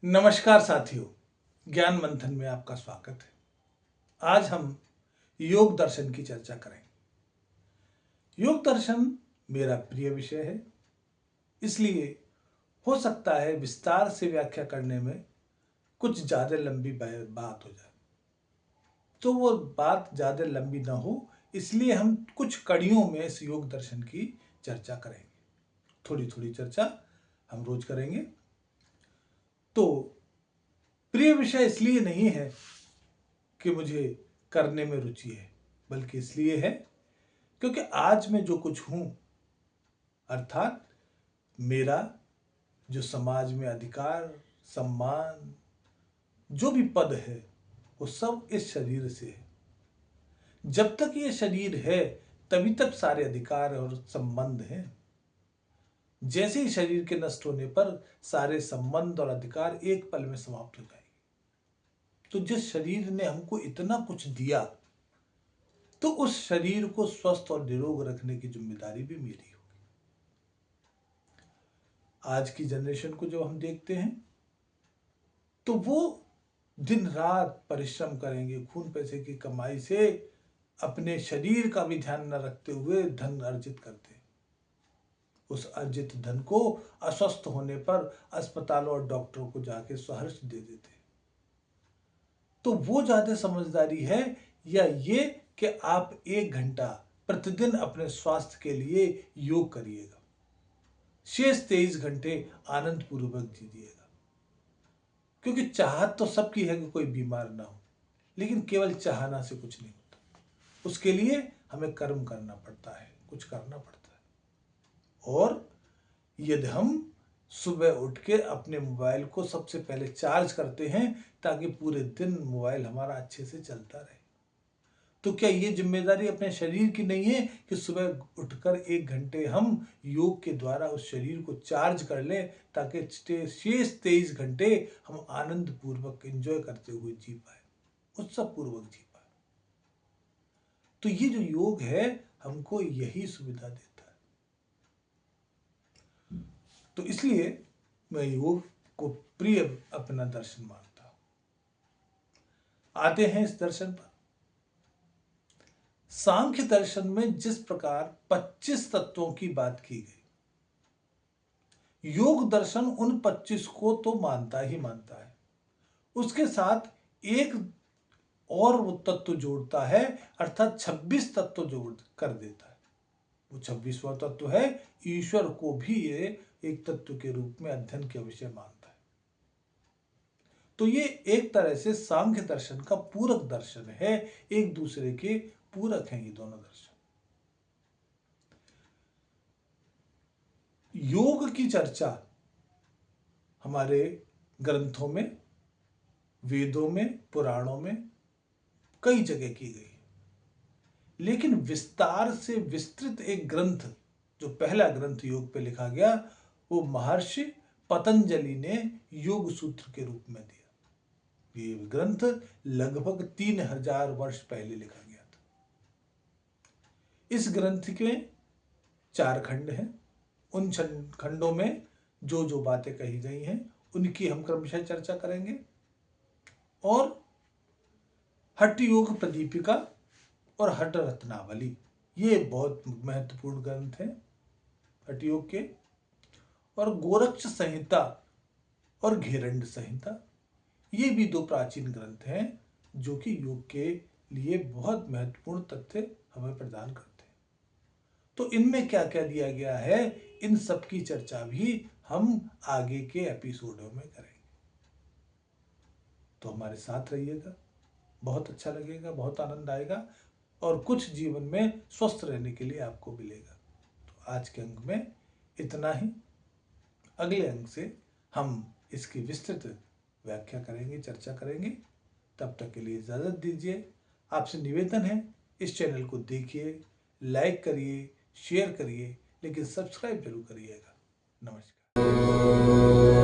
नमस्कार साथियों, ज्ञान मंथन में आपका स्वागत है। आज हम योग दर्शन की चर्चा करेंगे। योग दर्शन मेरा प्रिय विषय है, इसलिए हो सकता है विस्तार से व्याख्या करने में कुछ ज़्यादा लंबी बात हो जाए। तो वो बात ज़्यादा लंबी ना हो, इसलिए हम कुछ कड़ियों में इस योग दर्शन की चर्चा करेंगे। थोड़ी थोड़ी चर्चा हम रोज करेंगे। तो प्रिय विषय इसलिए नहीं है कि मुझे करने में रुचि है, बल्कि इसलिए है क्योंकि आज मैं जो कुछ हूं, अर्थात मेरा जो समाज में अधिकार, सम्मान, जो भी पद है, वो सब इस शरीर से है। जब तक ये शरीर है तभी तक सारे अधिकार और संबंध हैं। जैसे ही शरीर के नष्ट होने पर सारे संबंध और अधिकार एक पल में समाप्त हो जाएंगे। तो जिस शरीर ने हमको इतना कुछ दिया, तो उस शरीर को स्वस्थ और निरोग रखने की जिम्मेदारी भी मेरी होगी। आज की जनरेशन को जो हम देखते हैं, तो वो दिन रात परिश्रम करेंगे, खून पैसे की कमाई से अपने शरीर का भी ध्यान न रखते हुए धन अर्जित करते हैं। उस अर्जित धन को अस्वस्थ होने पर अस्पतालों और डॉक्टरों को जाके सहर्ष दे देते हैं। तो वो ज्यादा समझदारी है या ये कि आप 1 घंटा प्रतिदिन अपने स्वास्थ्य के लिए योग करिएगा, शेष 23 घंटे आनंद पूर्वक जीजिएगा। क्योंकि चाहत तो सबकी है कि कोई बीमार ना हो, लेकिन केवल चाहना से कुछ नहीं होता। उसके लिए हमें कर्म करना पड़ता है, कुछ करना पड़ता है। और यदि हम सुबह उठ के अपने मोबाइल को सबसे पहले चार्ज करते हैं ताकि पूरे दिन मोबाइल हमारा अच्छे से चलता रहे, तो क्या ये जिम्मेदारी अपने शरीर की नहीं है कि सुबह उठकर 1 घंटे हम योग के द्वारा उस शरीर को चार्ज कर लें ताकि शेष 23 घंटे हम आनंद पूर्वक एंजॉय करते हुए जी पाए, उत्सव पूर्वक जी पाए। तो ये जो योग है हमको यही सुविधा देता है। तो इसलिए मैं योग को प्रिय अपना दर्शन मानता हूं। आते हैं इस दर्शन पर। सांख्य दर्शन में जिस प्रकार 25 तत्वों की बात की गई, योग दर्शन उन 25 को तो मानता ही मानता है, उसके साथ एक और वो तत्व जोड़ता है, अर्थात 26 तत्व जोड़ कर देता है। वो 26वां तत्व है ईश्वर को भी ये एक तत्व के रूप में अध्ययन के विषय मानता है। तो ये एक तरह से सांख्य दर्शन का पूरक दर्शन है, एक दूसरे के पूरक हैं ये दोनों दर्शन। योग की चर्चा हमारे ग्रंथों में, वेदों में, पुराणों में कई जगह की गई, लेकिन विस्तार से विस्तृत एक ग्रंथ, जो पहला ग्रंथ योग पे लिखा गया, वो महर्षि पतंजलि ने योग सूत्र के रूप में दिया। ये ग्रंथ लगभग 3000 वर्ष पहले लिखा गया था। इस ग्रंथ के 4 खंड हैं। उन खंडों में जो जो बातें कही गई हैं उनकी हम क्रमशः चर्चा करेंगे। और हठ योग प्रदीपिका और हठ रत्नावली, ये बहुत महत्वपूर्ण ग्रंथ हैं हठ योग के। और गोरक्ष संहिता और घेरंड संहिता, ये भी 2 प्राचीन ग्रंथ हैं जो कि योग के लिए बहुत महत्वपूर्ण तथ्य हमें प्रदान करते हैं। तो इनमें क्या क्या दिया गया है, इन सब की चर्चा भी हम आगे के एपिसोडों में करेंगे। तो हमारे साथ रहिएगा, बहुत अच्छा लगेगा, बहुत आनंद आएगा और कुछ जीवन में स्वस्थ रहने के लिए आपको मिलेगा। तो आज के अंक में इतना ही। अगले अंक से हम इसकी विस्तृत व्याख्या करेंगे, चर्चा करेंगे। तब तक के लिए इजाज़त दीजिए। आपसे निवेदन है, इस चैनल को देखिए, लाइक करिए, शेयर करिए, लेकिन सब्सक्राइब जरूर करिएगा। नमस्कार।